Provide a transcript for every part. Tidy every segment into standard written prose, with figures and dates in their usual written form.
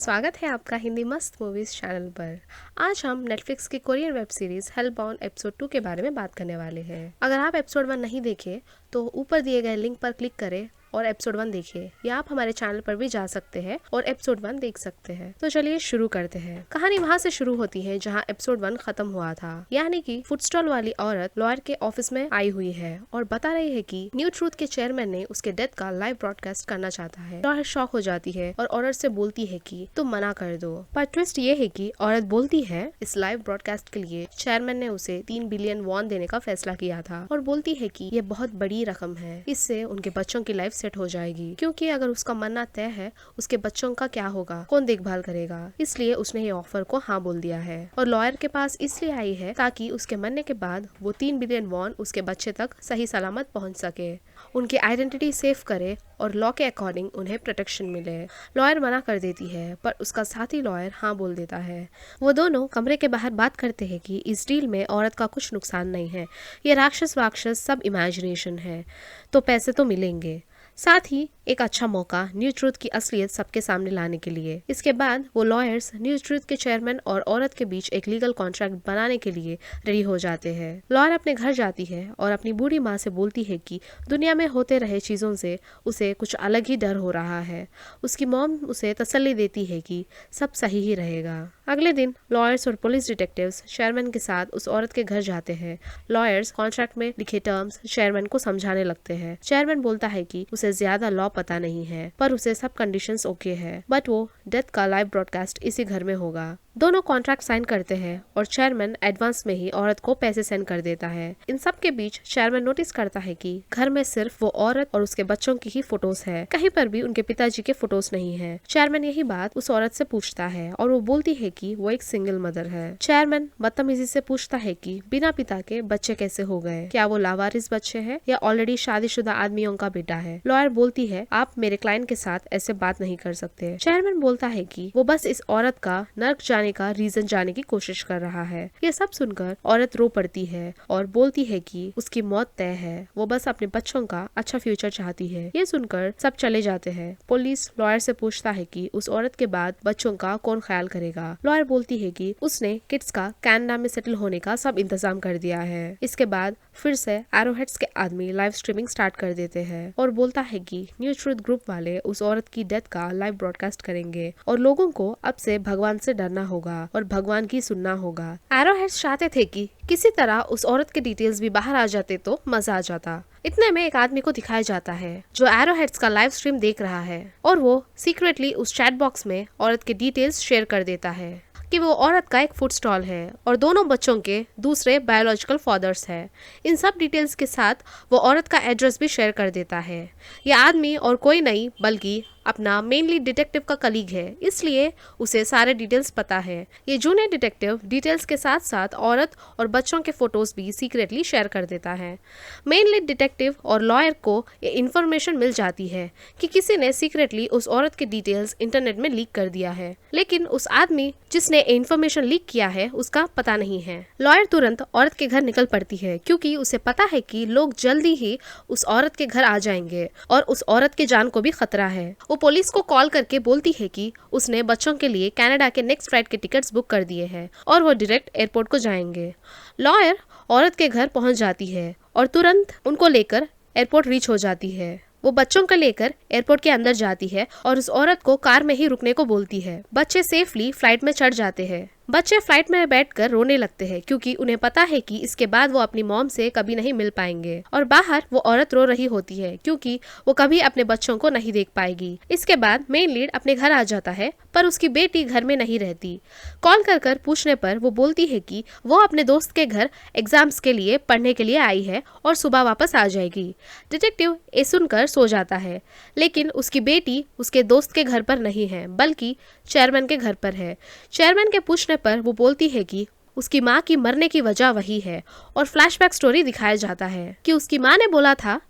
स्वागत है आपका हिंदी मस्त मूवीज चैनल पर। आज हम नेटफ्लिक्स की कोरियन वेब सीरीज हेलबाउंड एपिसोड 2 के बारे में बात करने वाले हैं। अगर आप एपिसोड 1 नहीं देखे तो ऊपर दिए गए लिंक पर क्लिक करें और एपिसोड 1 देखिए, या आप हमारे चैनल पर भी जा सकते हैं और एपिसोड 1 देख सकते हैं। तो चलिए शुरू करते हैं। कहानी वहाँ से शुरू होती है जहाँ एपिसोड 1 खत्म हुआ था, यानी कि फूड स्टॉल वाली औरत लॉयर के ऑफिस में आई हुई है और बता रही है कि न्यू ट्रूथ के चेयरमैन ने उसके डेथ का लाइव ब्रॉडकास्ट करना चाहता है। लॉयर शॉक हो जाती है और औरत से बोलती है कि तुम मना कर दो। पर ट्विस्ट ये है कि औरत बोलती है इस लाइव ब्रॉडकास्ट के लिए चेयरमैन ने उसे 3 बिलियन वॉन देने का फैसला किया था और बोलती है कि ये बहुत बड़ी रकम है, इससे उनके बच्चों की लाइफ सेट हो जाएगी, क्योंकि अगर उसका मरना तय है उसके बच्चों का क्या होगा, कौन देखभाल करेगा। इसलिए उसने ये ऑफर को हाँ बोल दिया है और लॉयर के पास इसलिए आई है ताकि उसके मरने के बाद वो 3 बिलियन वॉन उसके बच्चे तक सही सलामत पहुंच सके, उनकी आइडेंटिटी सेव करे और लॉ के अकॉर्डिंग उन्हें प्रोटेक्शन मिले। लॉयर मना कर देती है पर उसका साथी लॉयर हाँ बोल देता है। वो दोनों कमरे के बाहर बात करते हैं कि इस डील में औरत का कुछ नुकसान नहीं है, ये राक्षस सब इमेजिनेशन है, तो पैसे तो मिलेंगे, साथ ही एक अच्छा मौका न्यू ट्रूथ की असलियत सबके सामने लाने के लिए। इसके बाद वो लॉयर्स न्यू ट्रूथ के चेयरमैन और औरत के बीच एक लीगल कॉन्ट्रैक्ट बनाने के लिए रेडी हो जाते हैं। लॉयर अपने घर जाती है और अपनी बूढ़ी माँ से बोलती है कि दुनिया में होते रहे चीजों से उसे कुछ अलग ही डर हो रहा है। उसकी मॉम उसे तसल्ली देती है कि सब सही ही रहेगा। अगले दिन लॉयर्स और पुलिस डिटेक्टिव्स चेयरमैन के साथ उस औरत के घर जाते हैं। लॉयर्स कॉन्ट्रैक्ट में लिखे टर्म्स चेयरमैन को समझाने लगते हैं। चेयरमैन बोलता है कि उसे ज्यादा लॉ पता नहीं है पर उसे सब कंडीशंस ओके है, बट वो डेथ का लाइव ब्रॉडकास्ट इसी घर में होगा। दोनों कॉन्ट्रैक्ट साइन करते हैं और चेयरमैन एडवांस में ही औरत को पैसे सेंड कर देता है। इन सब के बीच चेयरमैन नोटिस करता है कि घर में सिर्फ वो औरत और उसके बच्चों की ही फोटोज है, कहीं पर भी उनके पिताजी के फोटोज नहीं है। चेयरमैन यही बात उस औरत से पूछता है और वो बोलती है कि वो एक सिंगल मदर है। चेयरमैन बदतमीजी से पूछता है कि बिना पिता के बच्चे कैसे हो गए, क्या वो लावारिस बच्चे हैं या ऑलरेडी शादीशुदा आदमियों का बेटा है। लॉयर बोलती है आप मेरे क्लाइंट के साथ ऐसे बात नहीं कर सकते। चेयरमैन बोलता है कि वो बस इस औरत का नर्क जाने का रीजन जाने की कोशिश कर रहा है। ये सब सुनकर औरत रो पड़ती है और बोलती है कि उसकी मौत तय है, वो बस अपने बच्चों का अच्छा फ्यूचर चाहती है। ये सुनकर सब चले जाते हैं। पुलिस लॉयर से पूछता है कि उस औरत के बाद बच्चों का कौन ख्याल करेगा। लॉयर बोलती है कि उसने किड्स का कनाडा में सेटल होने का सब इंतजाम कर दिया है। इसके बाद फिर से एरोहेड्स के आदमी लाइव स्ट्रीमिंग स्टार्ट कर देते हैं और बोलता है कि न्यू ट्रूथ ग्रुप वाले उस औरत की डेथ का लाइव ब्रॉडकास्ट करेंगे और लोगों को अब से भगवान से डरना होगा और भगवान की सुनना होगा। एरोहेड्स चाहते थे कि किसी तरह उस औरत के डिटेल्स भी बाहर आ जाते तो मजा आ जाता। इतने में एक आदमी को दिखाया जाता है जो एरोहेड्स का लाइव स्ट्रीम देख रहा है और वो सीक्रेटली उस चैट बॉक्स में औरत के डिटेल्स शेयर कर देता है कि वो औरत का एक फूड स्टॉल है और दोनों बच्चों के दूसरे बायोलॉजिकल फादर्स है। इन सब डिटेल्स के साथ वो औरत का एड्रेस भी शेयर कर देता है। यह आदमी और कोई नहीं बल्कि अपना मेनली डिटेक्टिव का कलीग है, इसलिए उसे सारे डिटेल्स पता है। ये जूनियर डिटेक्टिव डिटेल्स के साथ साथ औरत और बच्चों के फोटोज भी सीक्रेटली शेयर कर देता है। मेनली डिटेक्टिव और लॉयर को ये इन्फॉर्मेशन मिल जाती है कि किसी ने सीक्रेटली उस औरत के डिटेल्स इंटरनेट में लीक कर दिया है, लेकिन उस आदमी जिसने इन्फॉर्मेशन लीक किया है उसका पता नहीं है। लॉयर तुरंत औरत के घर निकल पड़ती है क्योंकि उसे पता है कि लोग जल्दी ही उस औरत के घर आ जाएंगे और उस औरत के जान को भी खतरा है। वो पुलिस को कॉल करके बोलती है कि उसने बच्चों के लिए कनाडा के नेक्स्ट फ्लाइट के टिकट्स बुक कर दिए हैं और वो डायरेक्ट एयरपोर्ट को जाएंगे। लॉयर औरत के घर पहुंच जाती है और तुरंत उनको लेकर एयरपोर्ट रीच हो जाती है। वो बच्चों को लेकर एयरपोर्ट के अंदर जाती है और उस औरत को कार में ही रुकने को बोलती है। बच्चे सेफली फ्लाइट में चढ़ जाते हैं। बच्चे फ्लाइट में बैठकर रोने लगते हैं क्योंकि उन्हें पता है कि इसके बाद वो अपनी मॉम से कभी नहीं मिल पाएंगे और बाहर वो औरत रो रही होती है क्योंकि वो कभी अपने बच्चों को नहीं देख पाएगी। इसके बाद मेन लीड अपने घर आ जाता है पर उसकी बेटी घर में नहीं रहती। कॉल कर पूछने पर वो बोलती है कि वो अपने दोस्त के घर एग्जाम्स के लिए पढ़ने के लिए आई है और सुबह वापस आ जाएगी। डिटेक्टिव ये सुनकर सो जाता है, लेकिन उसकी बेटी उसके दोस्त के घर पर नहीं है बल्कि चेयरमैन के घर पर है। चेयरमैन के पूछने पर वो बोलती है कि उसकी माँ की मरने की वजह वही है और फ्लैशबैक स्टोरी दिखाया जाता है कि उसकी माँ ने बोला था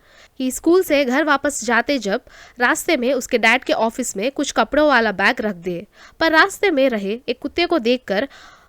कि स्कूल से घर वापस जाते जब रास्ते में उसके डैड के ऑफिस में कुछ कपड़ों वाला बैग रख दे, पर रास्ते में रहे एक कुत्ते को देखकर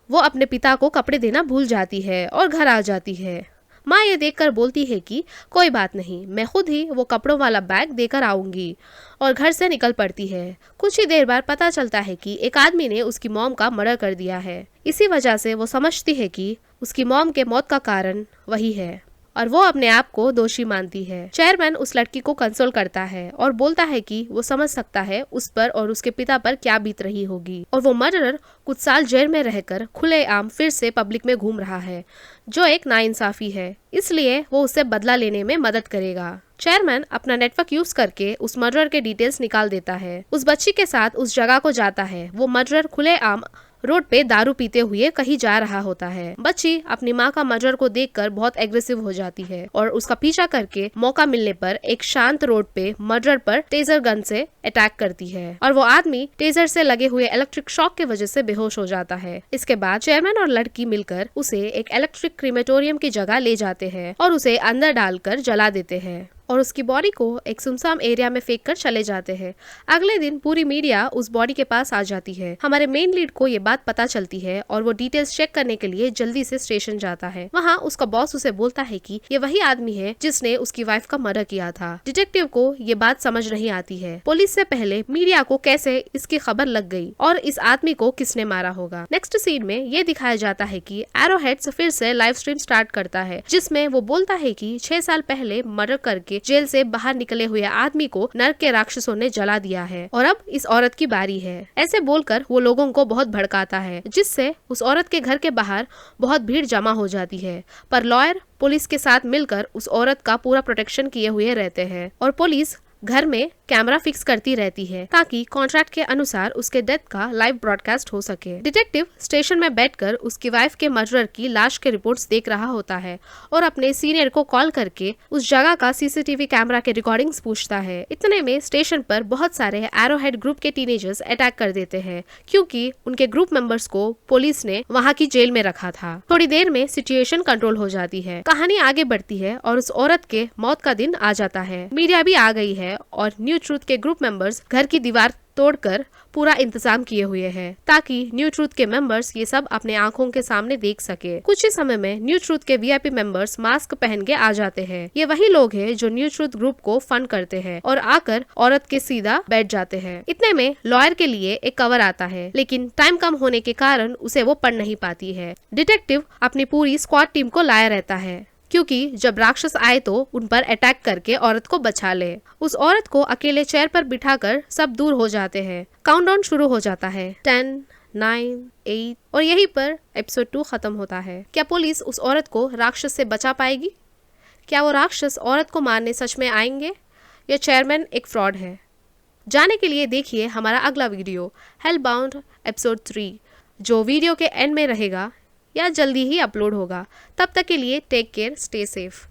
वो अपने पिता को कपड़े देना भूल जाती है और घर आ जाती है। माँ ये देखकर बोलती है कि कोई बात नहीं, मैं खुद ही वो कपड़ों वाला बैग देकर आऊंगी, और घर से निकल पड़ती है। कुछ ही देर बाद पता चलता है कि एक आदमी ने उसकी मॉम का मर्डर कर दिया है। इसी वजह से वो समझती है कि उसकी मॉम के मौत का कारण वही है और वो अपने आप को दोषी मानती है। चेयरमैन उस लड़की को कंसोल करता है और बोलता है कि वो समझ सकता है उस पर और उसके पिता पर क्या बीत रही होगी, और वो मर्डरर कुछ साल जेल में रहकर खुलेआम फिर से पब्लिक में घूम रहा है, जो एक नाइंसाफी है, इसलिए वो उससे बदला लेने में मदद करेगा। चेयरमैन अपना नेटवर्क यूज करके उस मर्डरर के डिटेल्स निकाल देता है। उस बच्ची के साथ उस जगह को जाता है। वो मर्डरर खुलेआम रोड पे दारू पीते हुए कहीं जा रहा होता है। बच्ची अपनी माँ का मर्डर को देखकर बहुत एग्रेसिव हो जाती है और उसका पीछा करके मौका मिलने पर एक शांत रोड पे मर्डर पर टेजर गन से अटैक करती है और वो आदमी टेजर से लगे हुए इलेक्ट्रिक शॉक की वजह से बेहोश हो जाता है। इसके बाद चेयरमैन और लड़की मिलकर उसे एक इलेक्ट्रिक क्रीमेटोरियम की जगह ले जाते हैं और उसे अंदर डालकर जला देते हैं और उसकी बॉडी को एक सुनसान एरिया में फेंक कर चले जाते हैं। अगले दिन पूरी मीडिया उस बॉडी के पास आ जाती है। हमारे मेन लीड को ये बात पता चलती है और वो डिटेल्स चेक करने के लिए जल्दी से स्टेशन जाता है। वहाँ उसका बॉस उसे बोलता है कि ये वही आदमी है जिसने उसकी वाइफ का मर्डर किया था। डिटेक्टिव को ये बात समझ नहीं आती है पुलिस से पहले मीडिया को कैसे इसकी खबर लग गई और इस आदमी को किसने मारा होगा। नेक्स्ट सीन में ये दिखाया जाता है कि एरोहेड्स फिर से लाइव स्ट्रीम स्टार्ट करता है, जिसमें वो बोलता है कि 6 साल पहले मर्डर करके जेल से बाहर निकले हुए आदमी को नर्क के राक्षसों ने जला दिया है और अब इस औरत की बारी है। ऐसे बोलकर वो लोगों को बहुत भड़काता है, जिससे उस औरत के घर के बाहर बहुत भीड़ जमा हो जाती है। पर लॉयर पुलिस के साथ मिलकर उस औरत का पूरा प्रोटेक्शन किए हुए रहते हैं और पुलिस घर में कैमरा फिक्स करती रहती है ताकि कॉन्ट्रैक्ट के अनुसार उसके डेथ का लाइव ब्रॉडकास्ट हो सके। डिटेक्टिव स्टेशन में बैठकर उसकी वाइफ के मर्डरर की लाश के रिपोर्ट्स देख रहा होता है और अपने सीनियर को कॉल करके उस जगह का सीसीटीवी कैमरा के रिकॉर्डिंग्स पूछता है। इतने में स्टेशन पर बहुत सारे एरोहेड ग्रुप के टीनेजर्स अटैक कर देते हैं क्योंकि उनके ग्रुप मेंबर्स को पुलिस ने वहाँ की जेल में रखा था। थोड़ी देर में सिचुएशन कंट्रोल हो जाती है। कहानी आगे बढ़ती है और उस औरत के मौत का दिन आ जाता है। मीडिया भी आ गई है और न्यू ट्रूथ के ग्रुप मेंबर्स घर की दीवार तोड़कर पूरा इंतजाम किए हुए हैं ताकि न्यू ट्रूथ के मेंबर्स ये सब अपने आंखों के सामने देख सके। कुछ ही समय में न्यू ट्रूथ के वीआईपी मेंबर्स मास्क पहन के आ जाते हैं। ये वही लोग हैं जो न्यू ट्रूथ ग्रुप को फंड करते हैं और आकर औरत के सीधा बैठ जाते हैं। इतने में लॉयर के लिए एक कवर आता है, लेकिन टाइम कम होने के कारण उसे वो पढ़ नहीं पाती है। डिटेक्टिव अपनी पूरी स्क्वाड टीम को लाया रहता है क्योंकि जब राक्षस आए तो उन पर अटैक करके औरत को बचा ले। उस औरत को अकेले चेयर पर बिठाकर सब दूर हो जाते हैं। काउंटडाउन शुरू हो जाता है 10, 9, 8 और यहीं पर एपिसोड 2 खत्म होता है। क्या पुलिस उस औरत को राक्षस से बचा पाएगी? क्या वो राक्षस औरत को मारने सच में आएंगे या चेयरमैन एक फ्रॉड है? जाने के लिए देखिए हमारा अगला वीडियो हेलबाउंड एपिसोड 3, जो वीडियो के एंड में रहेगा या जल्दी ही अपलोड होगा। तब तक के लिए टेक केयर, स्टे सेफ।